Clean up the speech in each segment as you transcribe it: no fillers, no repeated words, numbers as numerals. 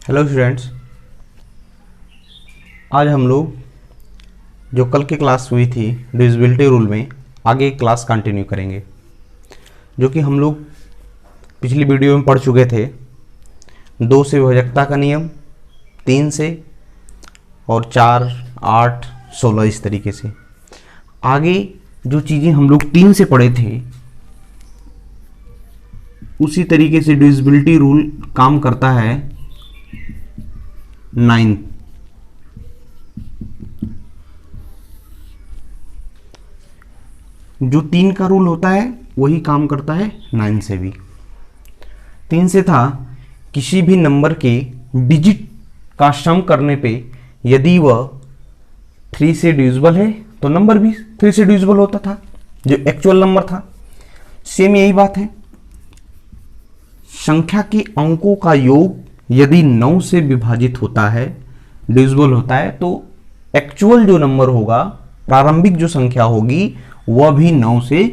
Hello students, आज हम लोग जो कल की क्लास हुई थी डिविजिबिलिटी रूल में आगे क्लास कंटिन्यू करेंगे, जो कि हम लोग पिछली वीडियो में पढ़ चुके थे। 2 से विभाजकता का नियम, 3 से, और 4, 8, 16 इस तरीके से। आगे जो चीज़ें हम लोग 3 से पढ़े थे उसी तरीके से डिविजिबिलिटी रूल काम करता है 9। जो 3 का रूल होता है वही काम करता है 9 से भी। 3 से था किसी भी नंबर के डिजिट का सम करने पे यदि वह 3 से डिविजिबल है तो नंबर भी 3 से डिविजिबल होता था, जो एक्चुअल नंबर था। सेम यही बात है, संख्या के अंकों का योग यदि 9 से विभाजित होता है, डिविजिबल होता है, तो एक्चुअल जो नंबर होगा, प्रारंभिक जो संख्या होगी, वह भी 9 से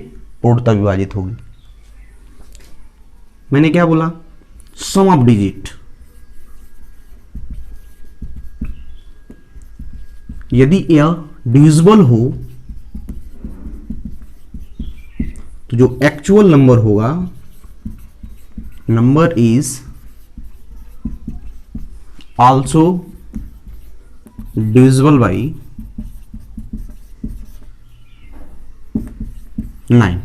पूर्णतः विभाजित होगी। मैंने क्या बोला? सम ऑफ डिजिट। यदि यह डिविजिबल हो तो जो एक्चुअल नंबर होगा, number is also divisible by 9।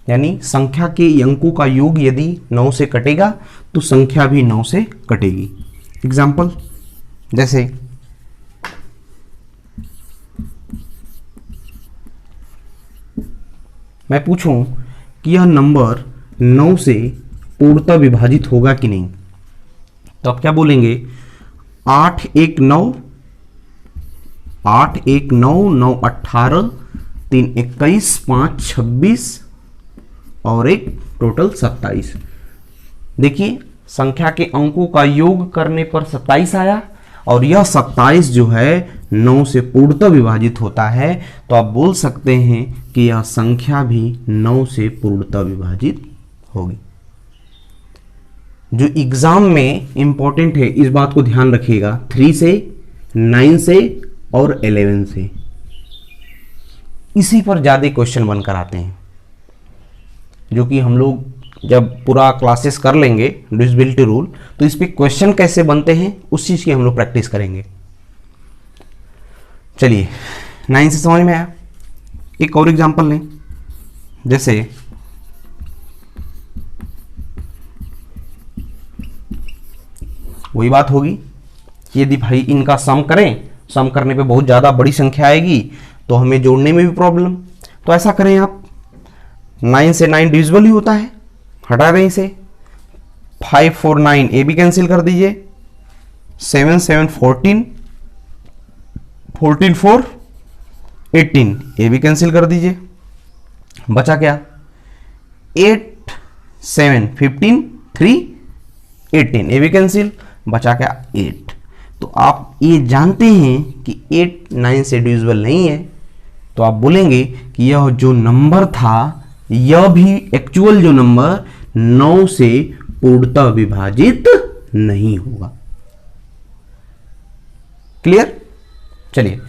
यानी संख्या के अंकों का योग यदि 9 से कटेगा तो संख्या भी 9 से कटेगी। एग्जाम्पल, जैसे मैं पूछूं कि यह नंबर 9 से पूर्णतः विभाजित होगा कि नहीं, तो आप क्या बोलेंगे? 8 1 9, 8 1 9, 9 18, 3 21, 5 26 और एक टोटल 27। देखिए, संख्या के अंकों का योग करने पर 27 आया, और यह 27 जो है 9 से पूर्णतः विभाजित होता है, तो आप बोल सकते हैं कि यह संख्या भी 9 से पूर्णतः विभाजित होगी। जो एग्जाम में इंपॉर्टेंट है, इस बात को ध्यान रखिएगा, 3 से, 9 से और 11 से, इसी पर ज़्यादा क्वेश्चन बनकर आते हैं, जो कि हम लोग जब पूरा क्लासेस कर लेंगे डिविजिबिलिटी रूल, तो इस पे क्वेश्चन कैसे बनते हैं उस चीज़ की हम लोग प्रैक्टिस करेंगे। चलिए, 9 से समझ में आया। एक और एग्जांपल लें, जैसे वही बात होगी, यदि भाई इनका सम करें, सम करने पे बहुत ज़्यादा बड़ी संख्या आएगी तो हमें जोड़ने में भी प्रॉब्लम। तो ऐसा करें आप, 9 से 9 डिविजिबल ही होता है, हटा दें इसे। 5 4 9, ये भी कैंसिल कर दीजिए। 7 7 14, 14 4 18, ये भी कैंसिल कर दीजिए। बचा क्या? 8 7 15 3 18, ये भी कैंसिल। बचा क्या? 8। तो आप ये जानते हैं कि 8 9 से डिविजिबल नहीं है, तो आप बोलेंगे कि यह जो नंबर था, यह भी एक्चुअल जो नंबर 9 से पूर्णतः विभाजित नहीं होगा। क्लियर? चलिए,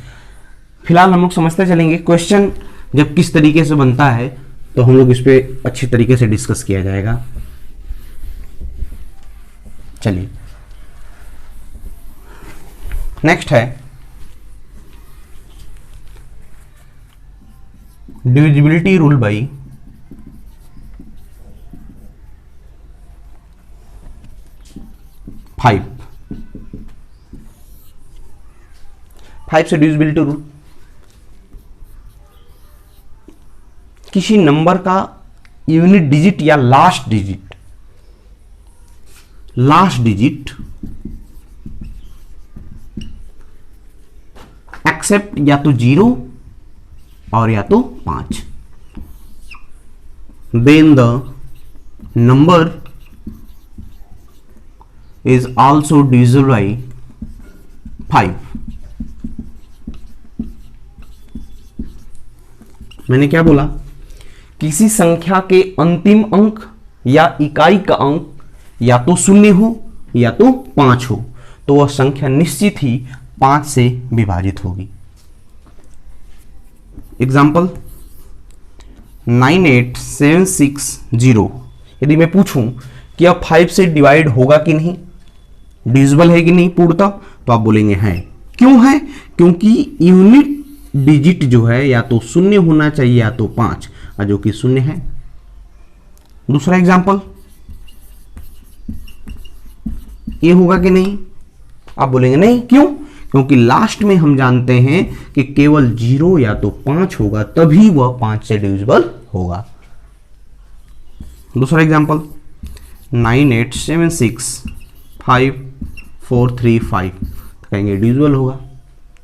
फिलहाल हम लोग समझते चलेंगे क्वेश्चन जब किस तरीके से बनता है, तो हम लोग इस पे अच्छी तरीके से डिस्कस किया जाएगा। चलिए, नेक्स्ट है डिविजिबिलिटी रूल बाई 5। 5 से डिविजिबिलिटी रूल, किसी नंबर का यूनिट डिजिट या लास्ट डिजिट एक्सेप्ट या तो 0 और या तो 5, then the number is also divisible by 5। मैंने क्या बोला? किसी संख्या के अंतिम अंक या इकाई का अंक या तो 0 हो या तो 5 हो, तो वह संख्या निश्चित ही 5 से विभाजित होगी। एग्जाम्पल 98760। यदि मैं पूछूं कि अब 5 से डिवाइड होगा कि नहीं, डिविजिबल है कि नहीं पूर्णतः, तो आप बोलेंगे है। क्यों है? क्योंकि यूनिट डिजिट जो है या तो शून्य होना चाहिए या तो 5, जो कि शून्य है। दूसरा एग्जाम्पल, ये होगा कि नहीं, आप बोलेंगे नहीं। क्यों? क्योंकि लास्ट में हम जानते हैं कि केवल 0 या तो 5 होगा, तभी वह 5 से डिविजिबल होगा। दूसरा एग्जाम्पल 987654335, कहेंगे डिविजिबल होगा,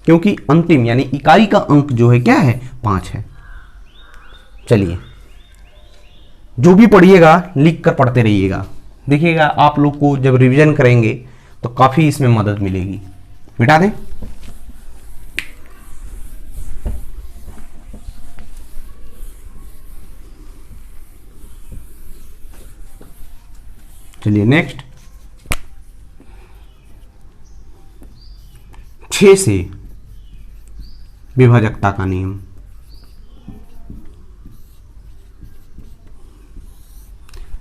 क्योंकि अंतिम यानी इकाई का अंक जो है क्या है, 5 है। चलिए, जो भी पढ़िएगा लिख कर पढ़ते रहिएगा, देखिएगा आप लोग को जब रिवीजन करेंगे तो काफी इसमें मदद मिलेगी। मिटा दें। चलिए नेक्स्ट, 6 से विभाजकता का नियम।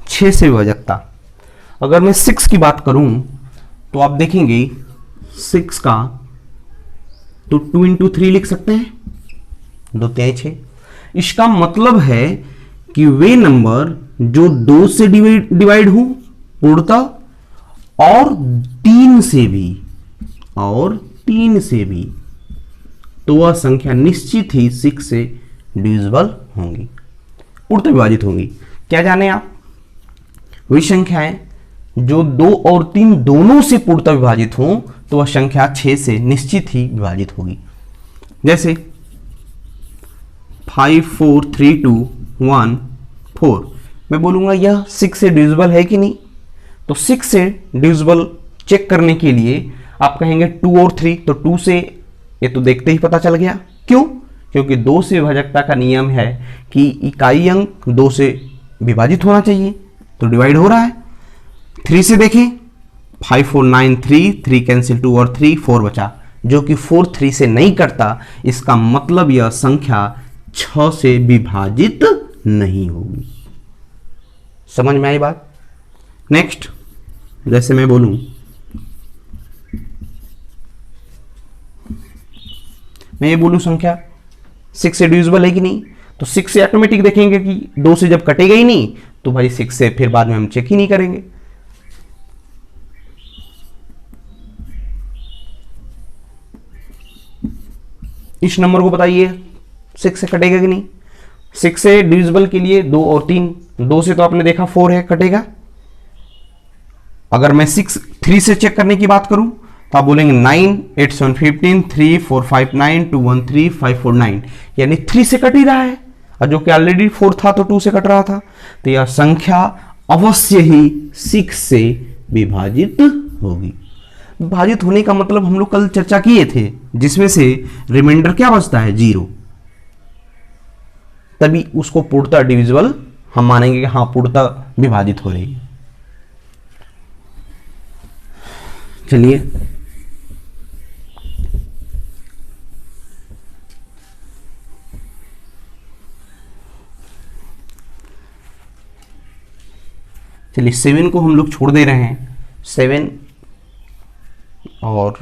6 से विभाजकता, अगर मैं 6 की बात करूं तो आप देखेंगे 6 का तो 2 इंटू 3 लिख सकते हैं, 2 तिहाई 6। इसका मतलब है कि वे नंबर जो 2 से डिवाइड हो पूर्णतः और 3 से भी, तो वह संख्या निश्चित ही 6 से डिविजिबल होंगी, पूर्णतः विभाजित होंगी। क्या जाने आप? वही संख्याएं जो 2 और 3 दोनों से पूर्णतः विभाजित हों, तो वह संख्या 6 से निश्चित ही विभाजित होगी। जैसे 5 4 3 2 1 4, मैं बोलूंगा यह 6 से डिविजिबल है कि नहीं, तो 6 से डिविजिबल चेक करने के लिए आप कहेंगे 2 और 3, तो 2 से ये तो देखते ही पता चल गया। क्यों? क्योंकि 2 से विभाजकता का नियम है कि इकाई अंक 2 से विभाजित होना चाहिए, तो डिवाइड हो रहा है। 3 से देखें, 5 4 9 3 कैंसिल, 2 और 3 4 बचा, जो कि 4 3 से नहीं करता। इसका मतलब यह संख्या 6 से विभाजित नहीं होगी। समझ में आई बात? नेक्स्ट, जैसे मैं बोलूं मैं ये बोलूं संख्या 6 से डिविजिबल है कि नहीं, तो 6 से ऑटोमेटिक देखेंगे कि 2 से जब कटेगा ही नहीं, तो भाई 6 से फिर बाद में हम चेक ही नहीं करेंगे। इस नंबर को बताइए 6 से कटेगा कि नहीं। 6 से डिविजिबल के लिए 2 और 3, 2 से तो आपने देखा 4 है, कटेगा। अगर मैं 3 से चेक करने की बात करूं तो आप बोलेंगे 9 8 7 15 3 4 5 9 2 1 3 5 4 9, यानी 3 से कट ही रहा है, और जो कि ऑलरेडी 4 था तो 2 से कट रहा था, तो यह संख्या अवश्य ही 6 से विभाजित होगी। विभाजित होने का मतलब हम लोग कल चर्चा किए थे, जिसमें से रिमाइंडर क्या बचता है, 0, तभी उसको पूर्णतः डिविजिबल हम मानेंगे कि हाँ पूर्णतः विभाजित हो रही है। चलिए चलिए 7 को हम लोग छोड़ दे रहे हैं। 7 और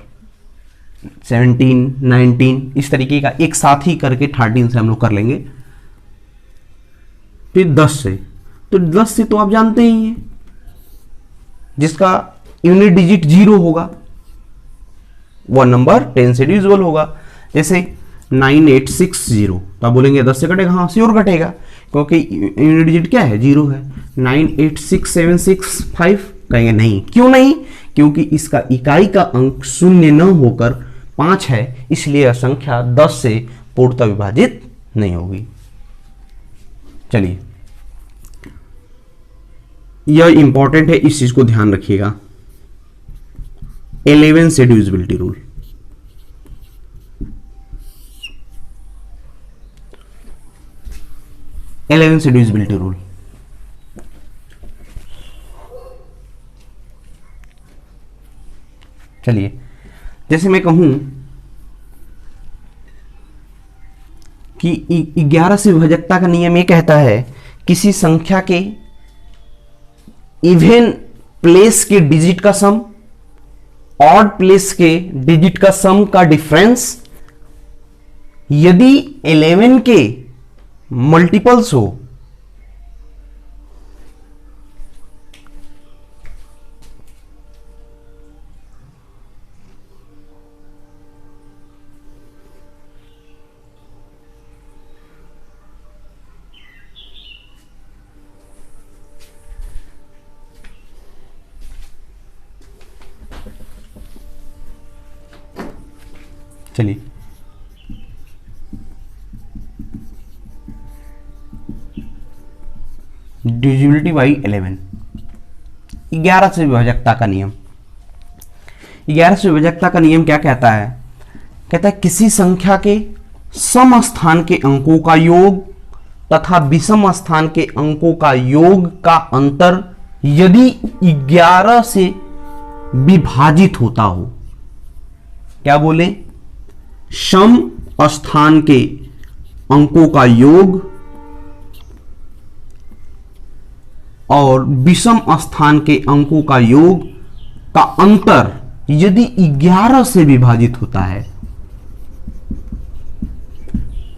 17 19 इस तरीके का एक साथ ही करके 13 से हम लोग कर लेंगे। फिर 10 से, तो 10 से तो आप जानते ही हैं, जिसका यूनिट डिजिट 0 होगा वह नंबर 10 से डिविजिबल होगा। जैसे 9860, तो आप बोलेंगे 10 से कटेगा, हाँ श्योर कटेगा, क्योंकि यूनिट डिजिट क्या है, 0 है। 986765, कहेंगे नहीं। क्यों नहीं? क्योंकि इसका इकाई का अंक 0 न होकर 5 है, इसलिए यह संख्या 10 से पूर्णतः विभाजित नहीं होगी। चलिए, यह इंपॉर्टेंट है, इस चीज को ध्यान रखिएगा। 11 से डिविजिबिलिटी रूल। से डिविजिबिलिटी रूल चलिए, जैसे मैं कहूं कि 11 से विभाजकता का नियम ये कहता है किसी संख्या के इवन प्लेस के डिजिट का सम, ऑड प्लेस के डिजिट का सम का डिफरेंस यदि 11 के मल्टीपल्स हो चलिए डिविजिबिलिटी बाई 11, 11 से विभाजकता का नियम। 11 से विभाजकता का नियम क्या कहता है? कहता है किसी संख्या के सम स्थान के अंकों का योग तथा विषम स्थान के अंकों का योग का अंतर यदि 11 से विभाजित होता हो। क्या बोले? सम स्थान के अंकों का योग और विषम स्थान के अंकों का योग का अंतर यदि 11 से विभाजित होता है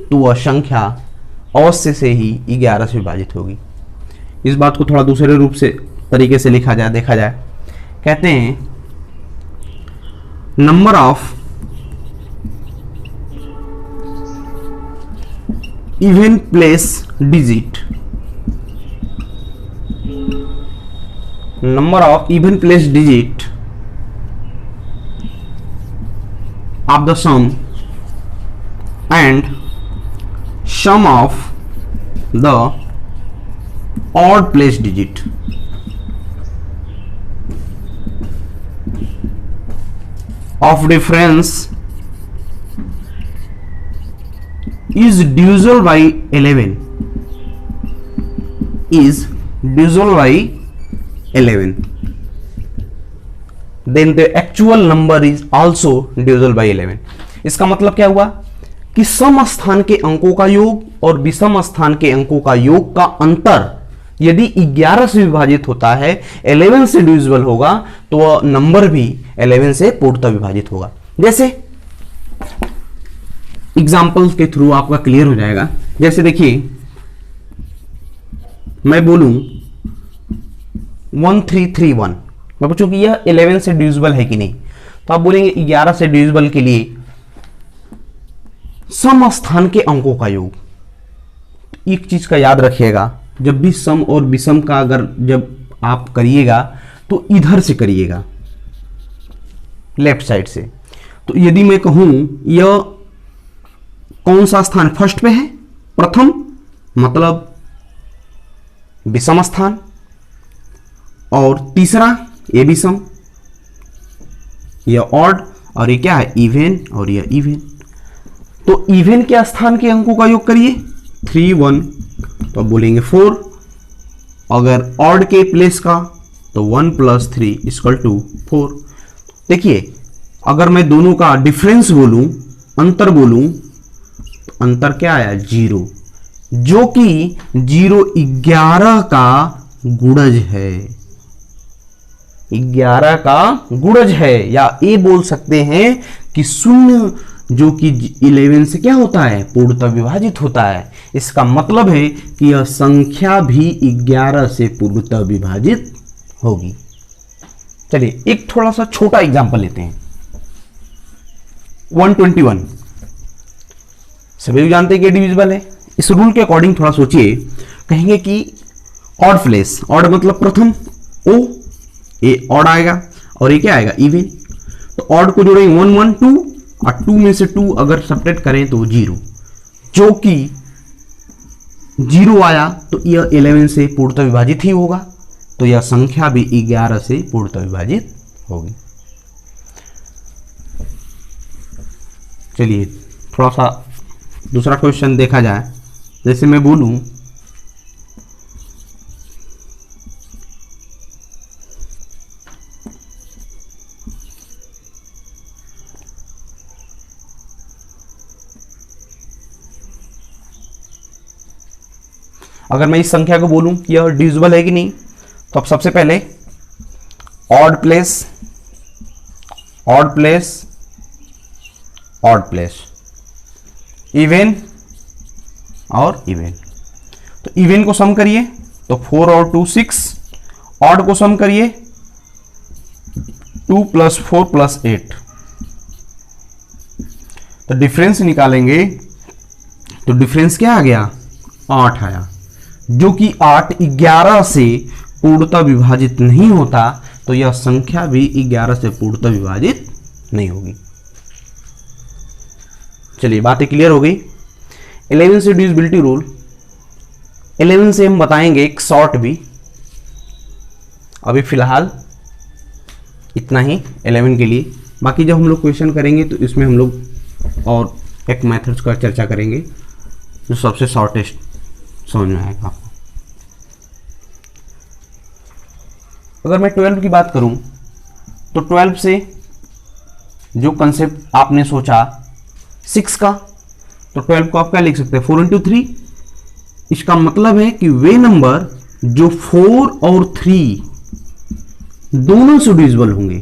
तो वह संख्या अवश्य से ही 11 से विभाजित होगी। इस बात को थोड़ा दूसरे रूप से तरीके से लिखा जाए, देखा जाए, कहते हैं number of even place digit, number of even place digit of the sum and sum of the odd place digit of difference is divisible by 11, is divisible by 11, then the actual number is also divisible by 11। इसका मतलब क्या हुआ कि सम स्थान के अंकों का योग और विषम स्थान के अंकों का योग का अंतर यदि 11 से विभाजित होता है, 11 से डिविजिबल होगा, तो वह नंबर भी 11 से पूर्णतः विभाजित होगा। जैसे एग्जाम्पल्स के थ्रू आपका क्लियर हो जाएगा। जैसे देखिए, मैं बोलूं 1331, मैं पूछूं कि यह 11 से डिविजिबल है कि नहीं, तो आप बोलेंगे 11 से डिविजिबल के लिए सम स्थान के अंकों का योग। एक चीज का याद रखिएगा, जब भी सम और विषम का अगर जब आप करिएगा तो इधर से करिएगा, लेफ्ट साइड से। तो यदि मैं कहूं यह कौन सा स्थान फर्स्ट पे है, प्रथम मतलब विषम स्थान, और तीसरा ये विषम, यह ऑड, और ये क्या है इवन, और यह इवन। तो इवन के स्थान के अंकों का योग करिए 3 1, तो बोलेंगे 4। अगर ऑड के प्लेस का तो 1 + 3 = 4। देखिए, अगर मैं दोनों का डिफरेंस बोलूं, अंतर बोलूं, तो अंतर क्या आया 0, जो कि 0 11 का गुणज है, 11 का गुणज है, या ये बोल सकते हैं कि शून्य जो कि 11 से क्या होता है, पूर्णतः विभाजित होता है। इसका मतलब है कि यह संख्या भी 11 से पूर्णतः विभाजित होगी। चलिए एक थोड़ा सा छोटा एग्जांपल लेते हैं। 121 सभी लोग जानते हैं कि डिविजिबल है। इस रूल के अकॉर्डिंग थोड़ा सोचिए, कहेंगे कि ऑड प्लेस, ऑड मतलब प्रथम, ओ ये ऑड आएगा, और ये क्या आएगा इवन। तो ऑड को जोड़ेंगे 1 1 2, और 2 में से 2 अगर सब्ट्रैक्ट करें तो 0, जो कि 0 आया तो यह 11 से पूर्णतः विभाजित ही होगा, तो यह संख्या भी 11 से पूर्णतः विभाजित होगी। चलिए थोड़ा सा दूसरा क्वेश्चन देखा जाए। जैसे मैं बोलूं 1 अगर मैं इस संख्या को बोलूं कि यह डिविजिबल है कि नहीं, तो अब सबसे पहले odd place, odd place, odd place, even और इवन। तो इवन को सम करिए तो 4 और 2 6, ऑड को सम करिए 2 + 4 + 8। तो डिफरेंस निकालेंगे तो डिफरेंस क्या आ गया, 8 आया, जो कि 8 11 से पूर्णतः विभाजित नहीं होता, तो यह संख्या भी 11 से पूर्णतः विभाजित नहीं होगी। चलिए बातें क्लियर हो गई। 11 से डिविजिबिलिटी रूल, 11 से हम बताएंगे एक शॉर्ट भी, अभी फिलहाल इतना ही 11 के लिए। बाकी जब हम लोग क्वेश्चन करेंगे तो इसमें हम लोग और एक मेथड्स का चर्चा करेंगे जो सबसे शॉर्टेस्ट समझ में आएगा आपको। अगर मैं 12 की बात करूं तो 12 से जो कंसेप्ट आपने सोचा 6 का, तो 12 को आप क्या लिख सकते हैं, 4 × 3। इसका मतलब है कि वे नंबर जो 4 और 3 दोनों से डिविजिबल होंगे,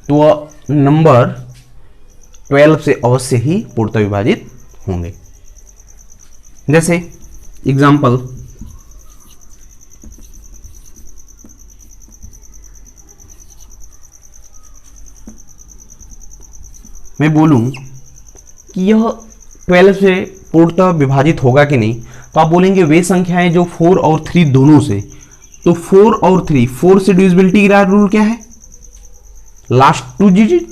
तो वह नंबर 12 से अवश्य ही पूर्णतः विभाजित होंगे। जैसे एग्जाम्पल, मैं बोलूं कि यह 12 से पूर्णतः विभाजित होगा कि नहीं, तो आप बोलेंगे वे संख्याएं जो 4 और 3 दोनों से। तो 4 और 3, 4 से डिविजिबिलिटी का रूल क्या है, लास्ट 2 डिजिट।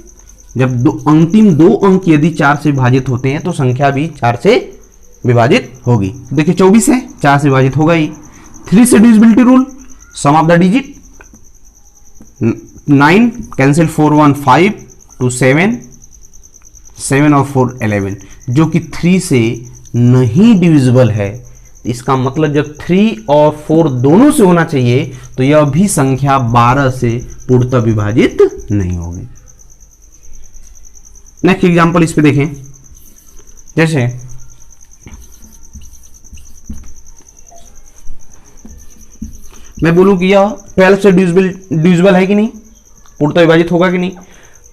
जब अंतिम 2 अंक यदि 4 से विभाजित होते हैं तो संख्या भी 4 से विभाजित होगी। देखिए 24 है, 4 से विभाजित होगा ही। 3 से divisibility rule, sum of the digit 9 cancel, 4 1 5 2 7, 7 और 4 11, जो कि 3 से नहीं डिविजिबल है। इसका मतलब जब 3 और 4 दोनों से होना चाहिए तो यह भी संख्या 12 से पूर्णतः विभाजित नहीं होगी। नेक्स्ट एग्जांपल इस पे देखें, जैसे मैं बोलूं कि यह 12 से डिविजिबल है कि नहीं, पूर्णतः विभाजित होगा कि नहीं,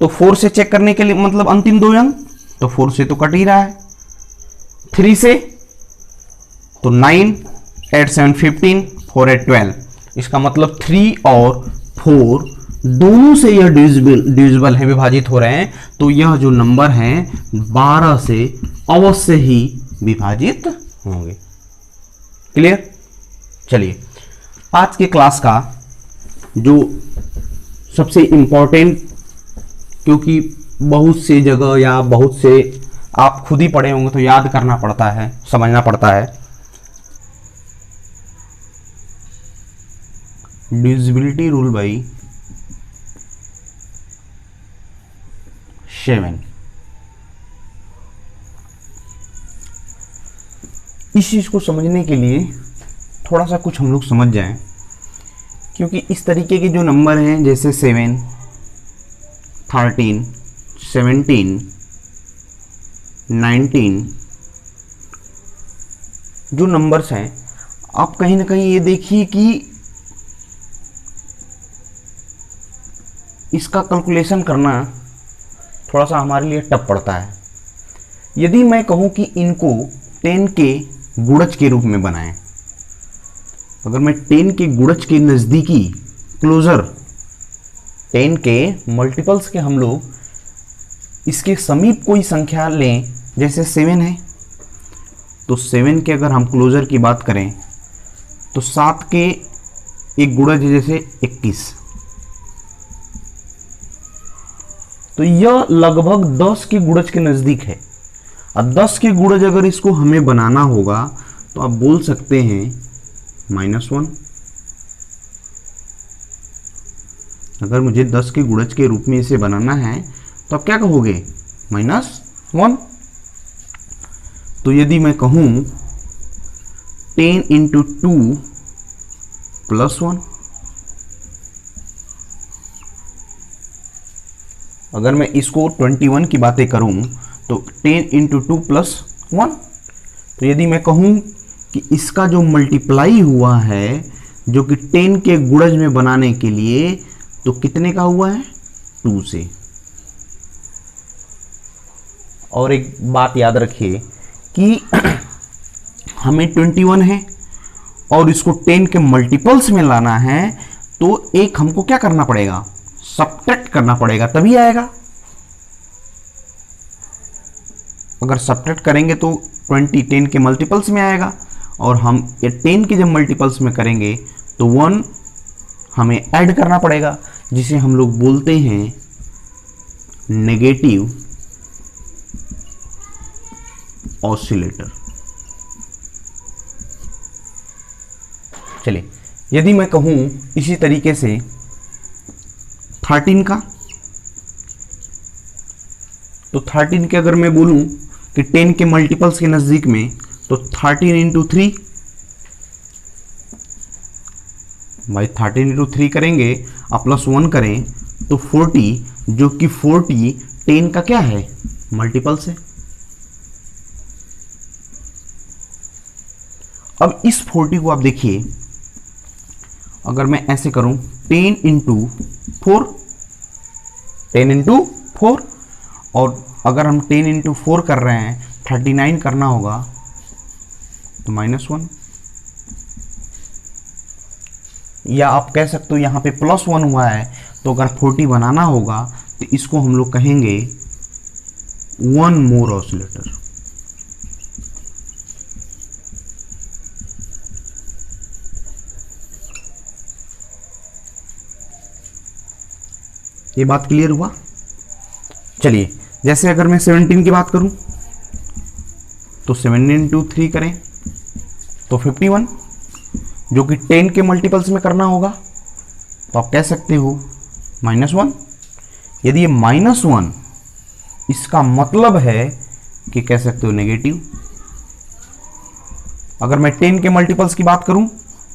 तो 4 से चेक करने के लिए मतलब अंतिम 2 अंक, तो 4 से तो कट ही रहा है। 3 से तो 9 8 7 15 4 8 12, इसका मतलब 3 और 4 दोनों से यह डिविजिबल है, विभाजित हो रहे हैं, तो यह जो नंबर हैं 12 से अवश्य ही विभाजित होंगे। क्लियर। चलिए आज के क्लास का जो सबसे इंपॉर्टेंट, क्योंकि बहुत से जगह या बहुत से आप खुद ही पढ़े होंगे तो याद करना पड़ता है, समझना पड़ता है, डिविजिबिलिटी रूल बाई 7। इस चीज को समझने के लिए थोड़ा सा कुछ हम लोग समझ जाएं, क्योंकि इस तरीके के जो नंबर हैं जैसे 7 13 17 19 जो नंबर्स हैं, आप कहीं ना कहीं ये देखिए कि इसका कैलकुलेशन करना थोड़ा सा हमारे लिए टफ पड़ता है। यदि मैं कहूं कि इनको 10 के गुणज के रूप में बनाएं, अगर मैं 10 के गुणज के नज़दीकी क्लोजर 10 के मल्टीपल्स के हम लोग इसके समीप कोई संख्या लें, जैसे 7 है, तो 7 के अगर हम क्लोजर की बात करें तो 7 के एक गुणज है जैसे 21, तो यह लगभग 10 के गुणज के नज़दीक है। अब 10 के गुणज अगर इसको हमें बनाना होगा तो आप बोल सकते हैं -1। अगर मुझे 10 के गुणज के रूप में इसे बनाना है तो आप क्या कहोगे, -1। तो यदि मैं कहूं 10 × 2 + 1, अगर मैं इसको 21 की बातें करूं तो 10 × 2 + 1, तो यदि मैं कहूं कि इसका जो मल्टीप्लाई हुआ है जो कि 10 के गुणज में बनाने के लिए, तो कितने का हुआ है? 2 से। और एक बात याद रखिए कि हमें 21 है और इसको 10 के मल्टीपल्स में लाना है, तो एक हमको क्या करना पड़ेगा? सब्ट्रैक्ट करना पड़ेगा, तभी आएगा। अगर सब्ट्रैक्ट करेंगे तो 20 10 के मल्टीपल्स में आएगा, और हम ये 10 के जब मल्टीपल्स में करेंगे तो 1 हमें ऐड करना पड़ेगा, जिसे हम लोग बोलते हैं नेगेटिव ऑसिलेटर। चलिए, यदि मैं कहूं इसी तरीके से 13 का, तो 13 के अगर मैं बोलूं कि 10 के मल्टीपल्स के नजदीक में, तो 13 इंटू 3, भाई 13 इंटू 3 करेंगे और प्लस 1 करें तो 40, जो कि 40 10 का क्या है? मल्टीपल से। अब इस 40 को आप देखिए, अगर मैं ऐसे करूं 10 इंटू 4, 10 इंटू 4, और अगर हम 10 इंटू 4 कर रहे हैं, 39 करना होगा तो -1, या आप कह सकते हो यहां पे +1 हुआ है, तो अगर 40 बनाना होगा तो इसको हम लोग कहेंगे 1 मोर ऑसिलेटर। ये बात क्लियर हुआ? चलिए, जैसे अगर मैं 17 की बात करूं तो 7 इंटू 3 करें तो 51, जो कि 10 के मल्टीपल्स में करना होगा, तो आप कह सकते हो -1। यदि ये -1 इसका मतलब है कि कह सकते हो नेगेटिव। अगर मैं 10 के मल्टीपल्स की बात करूं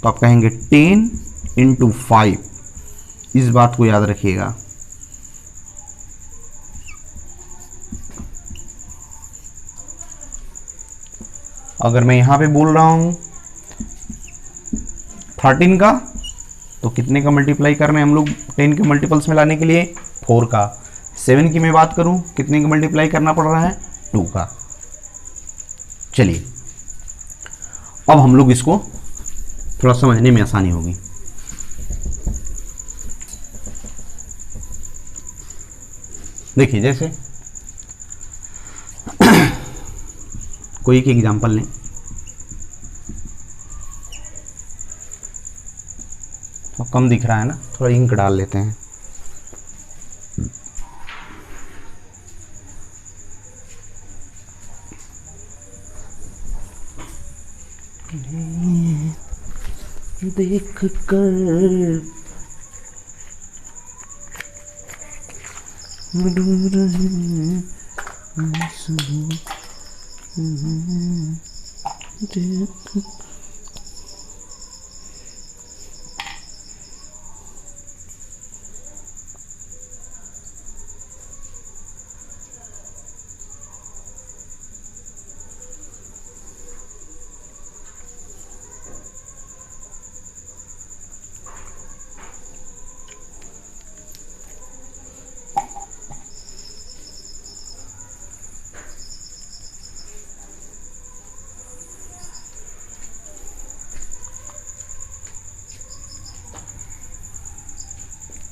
तो आप कहेंगे 10 इंटू 5। इस बात को याद रखिएगा। अगर मैं यहां पे बोल रहा हूं 13 का, तो कितने का मल्टीप्लाई कर रहे हैं हम लोग 10 के मल्टीपल्स में लाने के लिए? 4 का। 7 की मैं बात करूं, कितने का मल्टीप्लाई करना पड़ रहा है? 2 का। चलिए, अब हम लोग इसको थोड़ा समझने में आसानी होगी। देखिए, जैसे कोई एक एग्जांपल लें। तो कम दिख रहा है ना, थोड़ा इंक डाल लेते हैं। देख कर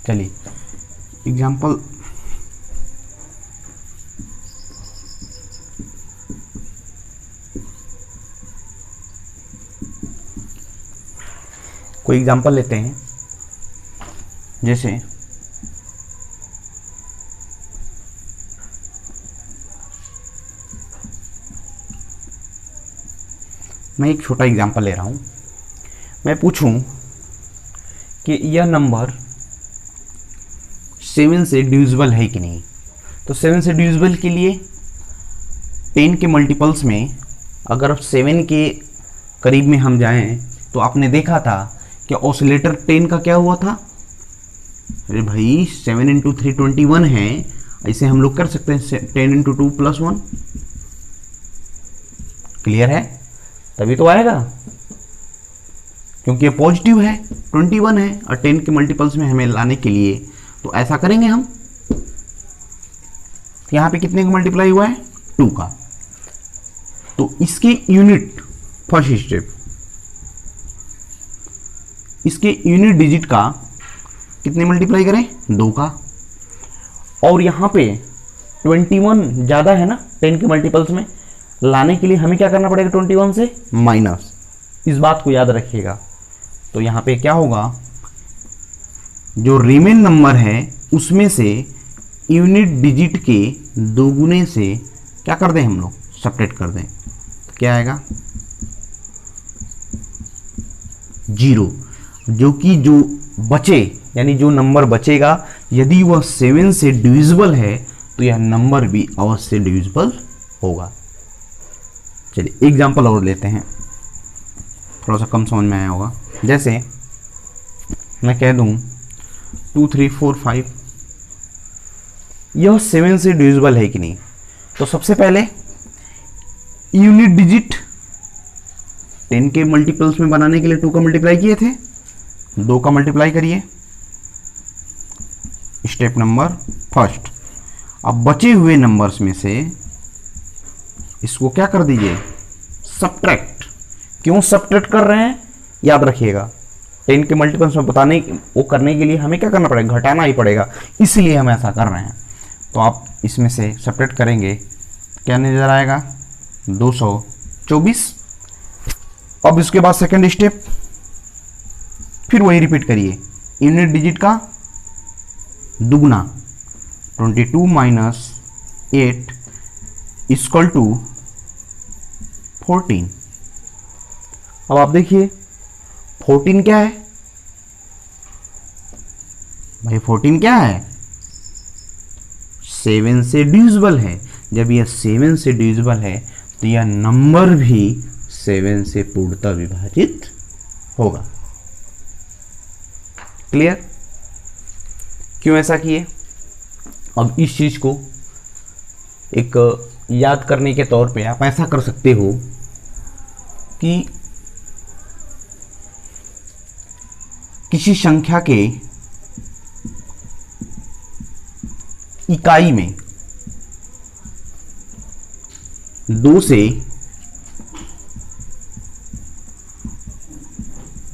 चलिए, एग्जाम्पल कोई एग्जाम्पल लेते हैं। जैसे मैं एक छोटा एग्जाम्पल ले रहा हूं। मैं पूछूं कि यह नंबर 7 से डिविजिबल है कि नहीं, तो 7 से डिविजिबल के लिए 10 के मल्टीपल्स में अगर 7 के करीब में हम जाएं, तो आपने देखा था कि ऑसिलेटर 10 का क्या हुआ था? अरे भाई 7 इंटू 3 21 है, ऐसे हम लोग कर सकते हैं 10 इंटू 2 + 1। क्लियर है? तभी तो आएगा। क्योंकि ये पॉजिटिव है, 21 है और 10 के मल्टीपल्स में हमें लाने के लिए, तो ऐसा करेंगे हम। यहां पे कितने का मल्टीप्लाई हुआ है, 2 का, तो इसके यूनिट, फर्स्ट स्टेप, इसके यूनिट डिजिट का कितने मल्टीप्लाई करें, 2 का। और यहां पे 21 ज्यादा है ना 10 के मल्टीपल्स में, लाने के लिए हमें क्या करना पड़ेगा, 21 से माइनस, इस बात को याद रखिएगा। तो यहां पे क्या होगा, जो रिमेन नंबर है उसमें से यूनिट डिजिट के दोगुने से क्या कर दें हम लोग, सब्ट्रैक्ट कर दें, तो क्या आएगा 0, जो कि जो बचे, यानी जो नंबर बचेगा यदि वह 7 से डिविजिबल है तो यह नंबर भी अवश्य डिविजिबल होगा। चलिए एग्जाम्पल और लेते हैं, थोड़ा सा कम समझ में आया होगा। जैसे मैं कह दूं 2 3 4 5, यह 7 से डिविजिबल है कि नहीं, तो सबसे पहले यूनिट डिजिट 10 के मल्टीपल्स में बनाने के लिए 2 का मल्टीप्लाई किए थे, 2 का मल्टीप्लाई करिए, स्टेप नंबर फर्स्ट। अब बचे हुए नंबर्स में से इसको क्या कर दीजिए, सब्ट्रैक्ट। क्यों सब्ट्रैक्ट कर रहे हैं, याद रखिएगा 10 के मल्टीपल्स में बताने वो करने के लिए हमें क्या करना पड़ेगा, घटाना ही पड़ेगा, इसलिए हम ऐसा कर रहे हैं। तो आप इसमें से सब्ट्रैक्ट करेंगे, क्या नजर आएगा, 224। अब इसके बाद सेकंड स्टेप, फिर वही रिपीट करिए, यूनिट डिजिट का दुगना, 22 माइनस 8 इक्वल टू 14। अब आप देखिए 14 क्या है भाई, 14 क्या है, 7 से डिविजिबल है। जब यह 7 से डिविजिबल है तो यह नंबर भी 7 से पूर्णतः विभाजित होगा। क्लियर, क्यों ऐसा किए। अब इस चीज को एक याद करने के तौर पे आप ऐसा कर सकते हो कि किसी संख्या के इकाई में 2 से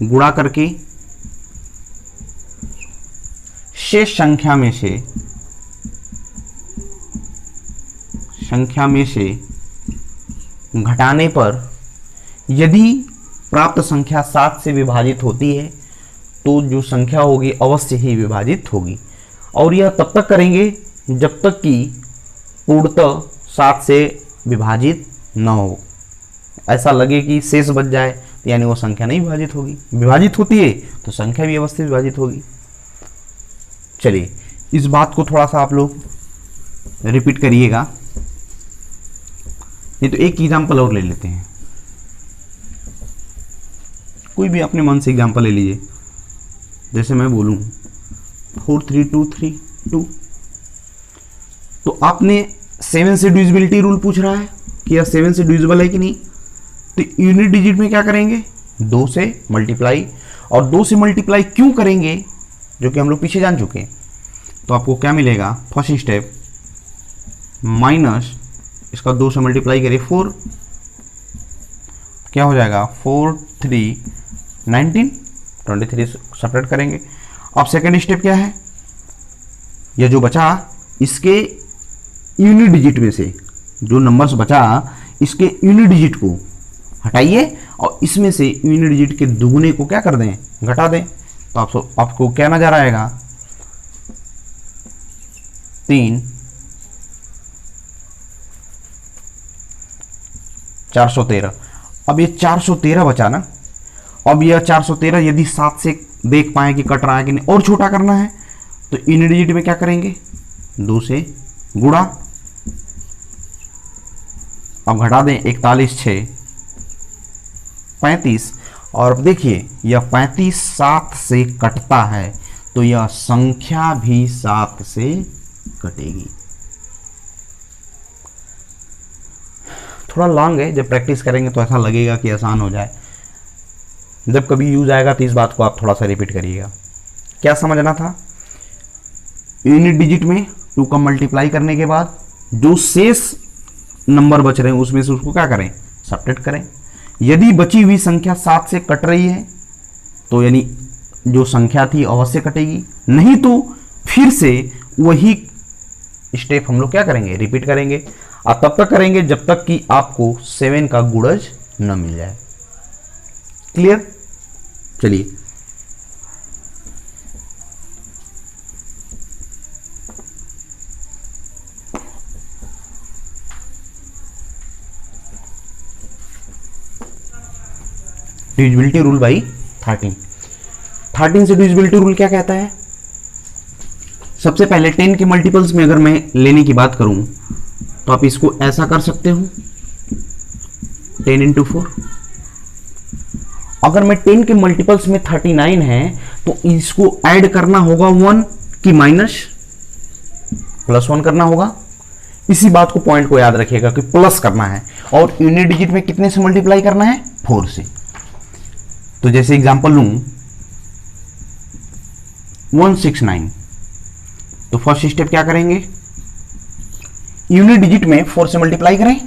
गुणा करके शेष संख्या में से घटाने पर यदि प्राप्त संख्या 7 से विभाजित होती है तो जो संख्या होगी अवश्य ही विभाजित होगी। और यह तब तक करेंगे जब तक कि पूर्णतः 7 से विभाजित न हो। ऐसा लगे कि शेष बच जाए तो यानी वो संख्या नहीं विभाजित होगी। विभाजित होती है तो संख्या भी अवश्य विभाजित होगी। चलिए इस बात को थोड़ा सा आप लोग रिपीट करिएगा, नहीं तो एक एग्जाम्पल और ले लेते हैं। कोई भी अपने मन से एग्जाम्पल ले लीजिए। जैसे मैं बोलूं 43232, तो आपने 7 से डिविजिबिलिटी रूल पूछ रहा है कि यह 7 से डिविजिबल है कि नहीं। तो यूनिट डिजिट में क्या करेंगे, 2 से मल्टीप्लाई। और 2 से मल्टीप्लाई क्यों करेंगे, जो कि हम लोग पीछे जान चुके हैं। तो आपको क्या मिलेगा, फर्स्ट स्टेप माइनस इसका 2 से मल्टीप्लाई करिए 4, क्या हो जाएगा 4 3 19, 23 सेपरेट करेंगे। अब सेकंड स्टेप क्या है, यह जो बचा इसके यूनिट डिजिट में से जो नंबर्स बचा इसके यूनिट डिजिट को हटाइए और इसमें से यूनिट डिजिट के दुगने को क्या कर दें, घटा दें। तो आपको क्या नजर आएगा 3 413। अब ये 413 बचा ना, अब यह 413 यदि 7 से देख पाए कि कट रहा है कि नहीं और छोटा करना है तो यूनिट डिजिट में क्या करेंगे, 2 से गुणा। अब घटा दें 41 6 35। और देखिए यह 35 7 से कटता है तो यह संख्या भी 7 से कटेगी। थोड़ा लॉन्ग है, जब प्रैक्टिस करेंगे तो ऐसा लगेगा कि आसान हो जाए। जब कभी यूज आएगा तो इस बात को आप थोड़ा सा रिपीट करिएगा। क्या समझना था, यूनिट डिजिट में 2 का मल्टीप्लाई करने के बाद जो शेष नंबर बच रहे हैं उसमें से उसको क्या करें, सब्ट्रैक्ट करें। यदि बची हुई संख्या 7 से कट रही है तो यानी जो संख्या थी अवश्य कटेगी, नहीं तो फिर से वही स्टेप हम लोग क्या करेंगे, रिपीट करेंगे। और तब तक करेंगे जब तक कि आपको 7 का गुणज न मिल जाए। क्लियर? चलिए डिविजिबिलिटी रूल बाई 13 से डिविजिबिलिटी रूल क्या कहता है? सबसे पहले 10 के मल्टीपल्स में अगर मैं लेने की बात करूं तो आप इसको ऐसा कर सकते हो 10 इंटू 4। अगर मैं 10 के मल्टीपल्स में 39 है तो इसको ऐड करना होगा 1 की माइनस +1 करना होगा। इसी बात को पॉइंट को याद रखिएगा कि प्लस करना है और यूनिट डिजिट में कितने से मल्टीप्लाई करना है, 4 से। तो जैसे एग्जांपल लूं 169, तो फर्स्ट स्टेप क्या करेंगे, यूनिट डिजिट में 4 से मल्टीप्लाई करें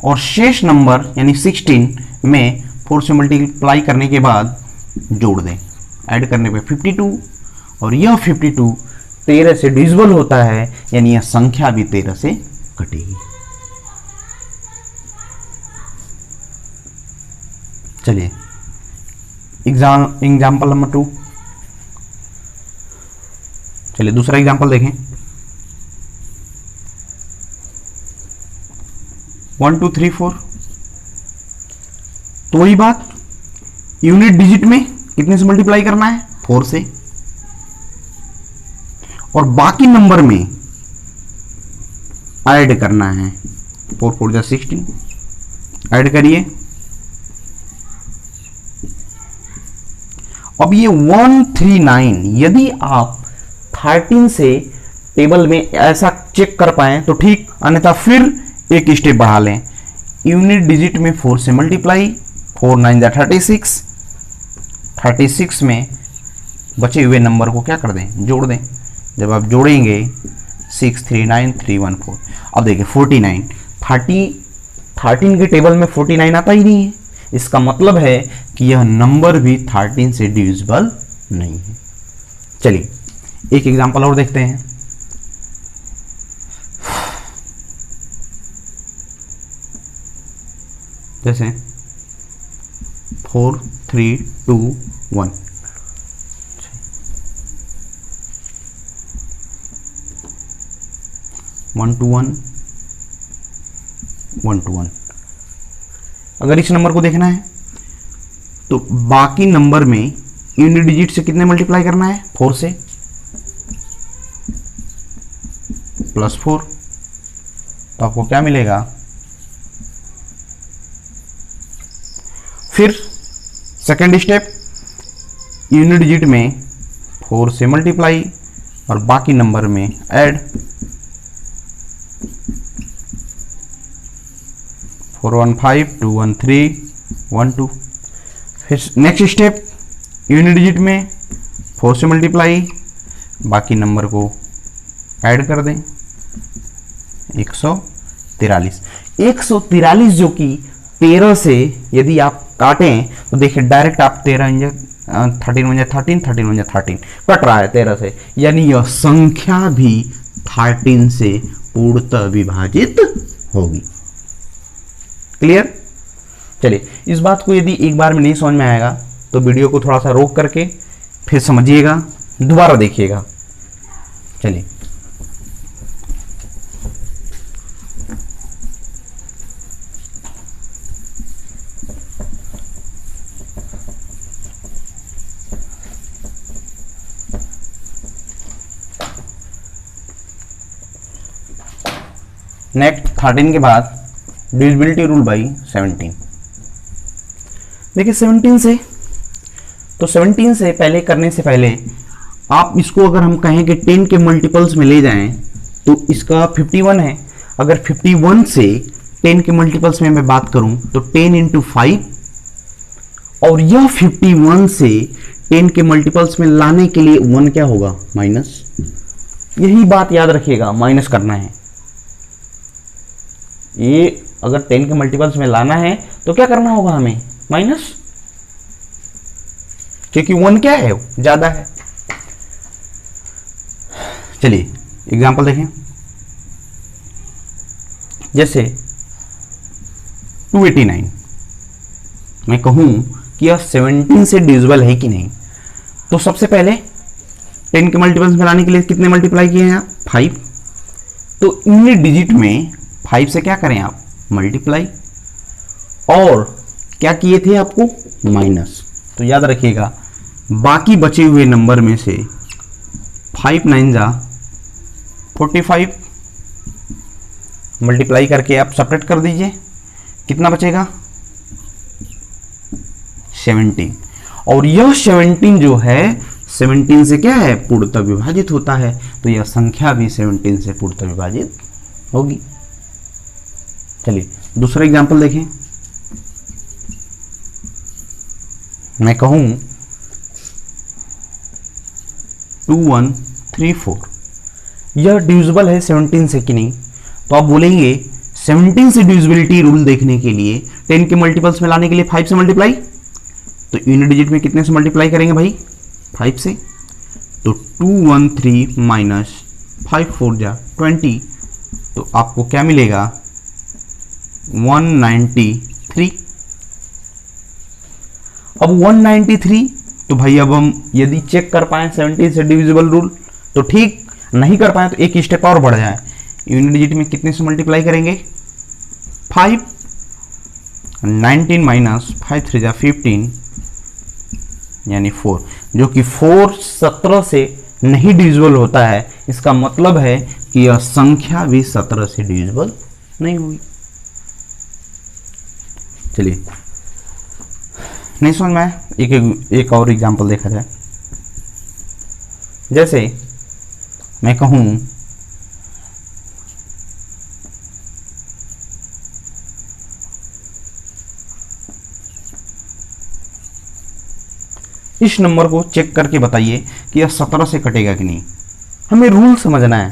और शेष नंबर यानी 16 में 4 से मल्टीप्लाई करने के बाद जोड़ दें। ऐड करने पे 52 और यह 52 13 से डिविजिबल होता है, यानी यह संख्या भी 13 से कटेगी। चलिए एग्जाम्पल नंबर 2। चलिए दूसरा एग्जाम्पल देखें। 1 2 3 4, तो वही बात, यूनिट डिजिट में कितने से मल्टीप्लाई करना है, 4 से, और बाकी नंबर में ऐड करना है। 4 4 जा 16, ऐड करिए। अब ये 139 यदि आप 13 से टेबल में ऐसा चेक कर पाए तो ठीक, अन्यथा फिर एक स्टेप बढ़ा लें। यूनिट डिजिट में 4 से मल्टीप्लाई, 4 9 जा 36, 36 में बचे हुए नंबर को क्या कर दें, जोड़ दें। जब आप जोड़ेंगे 6 3 9 3 1 4, अब देखिए 49, 13 के टेबल में 49 आता ही नहीं है। इसका मतलब है कि यह नंबर भी 13 से डिविजिबल नहीं है। चलिए एक एग्जांपल और देखते हैं। जैसे 4 3 2 1, 1 2 1 1 2 1। अगर इस नंबर को देखना है तो बाकी नंबर में यूनिट डिजिट से कितने मल्टीप्लाई करना है, 4 से, +4, तो आपको क्या मिलेगा। फिर सेकेंड स्टेप, यूनिट डिजिट में 4 से मल्टीप्लाई और बाकी नंबर में ऐड, 4 1 5 2 1 3 1 2। फिर नेक्स्ट स्टेप, यूनिट डिजिट में 4 से मल्टीप्लाई, बाकी नंबर को ऐड कर दें, 143। 143 जो कि 13 से यदि आप काटें तो देखिए डायरेक्ट आप 13 13 13 कट रहा है 13 से, यानी यह संख्या भी 13 से पूर्णतः विभाजित होगी। क्लियर? चलिए इस बात को यदि एक बार में नहीं समझ में आएगा तो वीडियो को थोड़ा सा रोक करके फिर समझिएगा, दोबारा देखिएगा। चलिए नेक्स्ट 13 के बाद डिविजिबिलिटी रूल बाई 17। देखिए 17 से, तो 17 से पहले करने से पहले आप इसको अगर हम कहें कि 10 के मल्टीपल्स में ले जाएं तो इसका 51 है। अगर 51 से 10 के मल्टीपल्स में मैं बात करूं तो 10 इंटू 5 और यह 51 से 10 के मल्टीपल्स में लाने के लिए 1 क्या होगा, माइनस। यही बात याद रखिएगा, माइनस करना है। ये अगर 10 के मल्टीपल्स में लाना है तो क्या करना होगा हमें, माइनस, क्योंकि 1 क्या है, ज्यादा है। चलिए एग्जांपल देखें, जैसे 289 मैं कहूं कि यह 17 से डिविजिबल है कि नहीं, तो सबसे पहले 10 के मल्टीपल्स में लाने के लिए कितने मल्टीप्लाई किए हैं आप, 5। तो इन डिजिट में 5 से क्या करें आप, मल्टीप्लाई, और क्या किए थे आपको, माइनस। तो याद रखिएगा बाकी बचे हुए नंबर में से 5 9 जा 45, मल्टीप्लाई करके आप सेपरेट कर दीजिए, कितना बचेगा, 17। और यह 17 जो है 17 से क्या है, पूर्णतः विभाजित होता है, तो यह संख्या भी 17 से पूर्णतः विभाजित होगी। चलिए दूसरा एग्जांपल देखें, मैं कहूं 2134, यह डिविजिबल है 17 से कि नहीं, तो आप बोलेंगे 17 से डिविजिबिलिटी रूल देखने के लिए 10 के मल्टीपल्स में लाने के लिए 5 से मल्टीप्लाई, तो यूनिट डिजिट में कितने से मल्टीप्लाई करेंगे भाई, 5 से। तो 213 माइनस 5 4 जा 20, तो आपको क्या मिलेगा, 193। अब 193, तो भाई अब हम यदि चेक कर पाए 17 से डिविजिबल रूल तो ठीक, नहीं कर पाए तो एक स्टेप और बढ़ जाए, यूनिट डिजिट में कितने से मल्टीप्लाई करेंगे, 5, 19 माइनस 5 3 जा 15 यानी 4, जो कि 4 17 से नहीं डिविजिबल होता है। इसका मतलब है कि यह संख्या भी 17 से डिविजिबल नहीं हुई। चलिए नहीं समझ में आया, एक और एग्जांपल देखा जाए, जैसे मैं कहूं 'इस नंबर को चेक करके बताइए कि यह 17 से कटेगा कि नहीं। हमें रूल समझना है।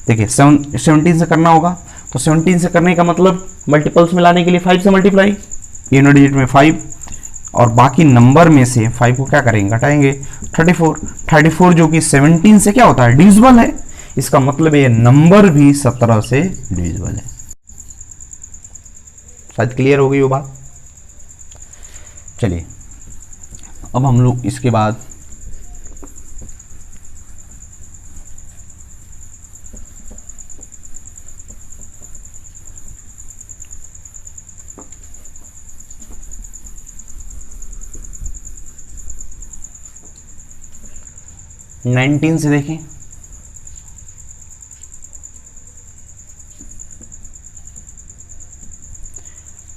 देखिए 17 से करना होगा, तो 17 से करने का मतलब मल्टीपल्स में लाने के लिए 5 से मल्टीप्लाई, यूनिट डिजिट में 5, और बाकी नंबर में से 5 को क्या करेंगे, घटाएंगे, 34 जो कि 17 से क्या होता है, डिविजिबल है। इसका मतलब ये नंबर भी 17 से डिविजिबल है। शायद क्लियर हो गई वो बात। चलिए अब हम लोग इसके बाद नाइनटीन से देखें।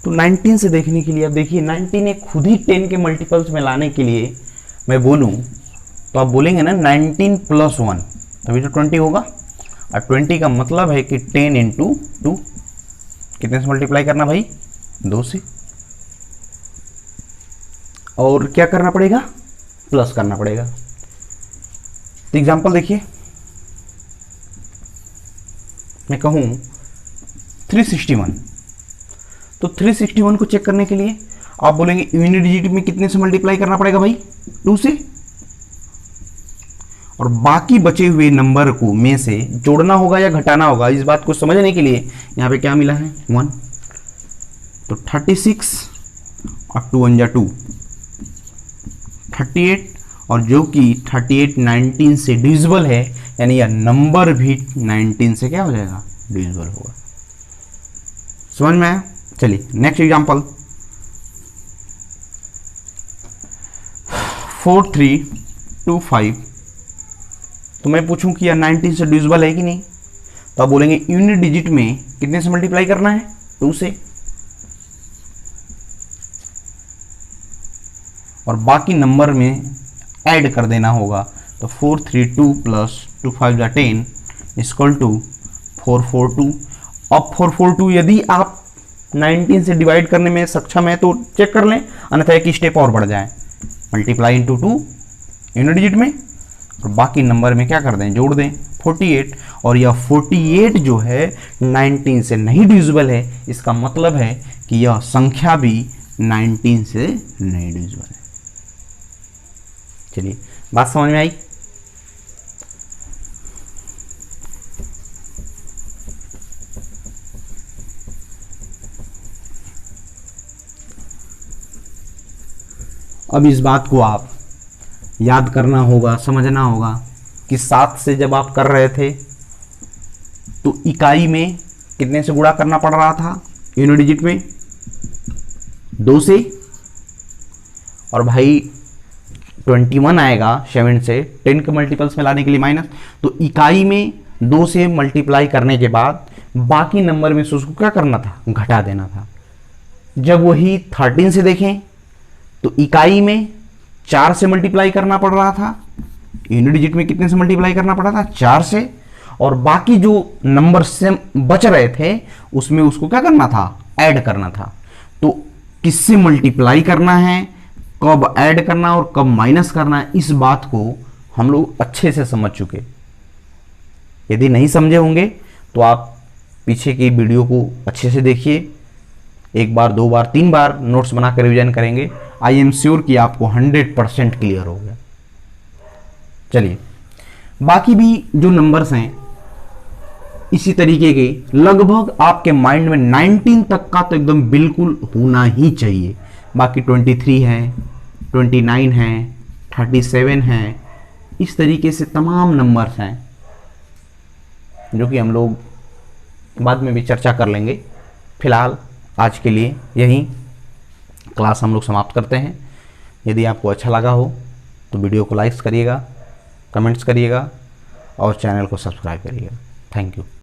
तो 19 से देखने के लिए अब देखिए 19 एक खुद ही 10 के मल्टीपल्स में लाने के लिए मैं बोलूं तो आप बोलेंगे ना 19 प्लस 1, तभी तो 20 होगा। और 20 का मतलब है कि 10 इंटू 2, कितने से मल्टीप्लाई करना भाई, 2 से, और क्या करना पड़ेगा, प्लस करना पड़ेगा। तो एग्जांपल देखिए, मैं कहूं 361, तो 361 को चेक करने के लिए आप बोलेंगे यूनिट डिजिट में कितने से मल्टीप्लाई करना पड़ेगा भाई, 2 से, और बाकी बचे हुए नंबर को में से जोड़ना होगा या घटाना होगा। इस बात को समझने के लिए यहां पे क्या मिला है, 1, तो 36 और 2 1 जा 2, 38, और जो कि 38 19 से डिविजिबल है, यानी यह नंबर भी 19 से क्या हो जाएगा, डिविजिबल होगा। समझ में आया। चलिए नेक्स्ट एग्जांपल, 4325, तो मैं पूछूं कि यह 19 से डिविजिबल है कि नहीं, तो आप बोलेंगे यूनिट डिजिट में कितने से मल्टीप्लाई करना है, 2 से, और बाकी नंबर में ऐड कर देना होगा। तो 432 प्लस 2 5 जा 10 इक्वल टू 442। अब 442 यदि आप 19 से डिवाइड करने में सक्षम है तो चेक कर लें, अन्यथा एक स्टेप और बढ़ जाए, मल्टीप्लाई इंटू 2 यूनिट डिजिट में, और बाकी नंबर में क्या कर दें, जोड़ दें 48, और यह 48 जो है 19 से नहीं डिविजिबल है, इसका मतलब है कि यह संख्या भी 19 से नहीं डिविजिबल है। चलिए बात समझ में आई। अब इस बात को आप याद करना होगा, समझना होगा कि 7 से जब आप कर रहे थे तो इकाई में कितने से गुणा करना पड़ रहा था, यूनिट डिजिट में 2 से, और भाई 21 आएगा 7 से 10 के मल्टीपल्स में लाने के लिए माइनस, तो इकाई में 2 से मल्टीप्लाई करने के बाद बाकी नंबर में से उसको क्या करना था, घटा देना था। जब वही 13 से देखें तो इकाई में 4 से मल्टीप्लाई करना पड़ रहा था, यूनिट डिजिट में कितने से मल्टीप्लाई करना पड़ा था, 4 से, और बाकी जो नंबर से बच रहे थे उसमें उसको क्या करना था, ऐड करना था। तो किससे मल्टीप्लाई करना है, कब ऐड करना और कब माइनस करना है, इस बात को हम लोग अच्छे से समझ चुके। यदि नहीं समझे होंगे तो आप पीछे की वीडियो को अच्छे से देखिए, 1 बार 2 बार 3 बार नोट्स बनाकर रिवीजन करेंगे, आई एम श्योर कि आपको 100% क्लियर हो गया। चलिए बाकी भी जो नंबर्स हैं इसी तरीके के लगभग आपके माइंड में 19 तक का तो एकदम बिल्कुल होना ही चाहिए। बाकी 23 है, 29 है, 37 है, इस तरीके से तमाम नंबर्स हैं जो कि हम लोग बाद में भी चर्चा कर लेंगे। फिलहाल आज के लिए यही क्लास हम लोग समाप्त करते हैं। यदि आपको अच्छा लगा हो तो वीडियो को लाइक करिएगा, कमेंट्स करिएगा और चैनल को सब्सक्राइब करिएगा। Thank you.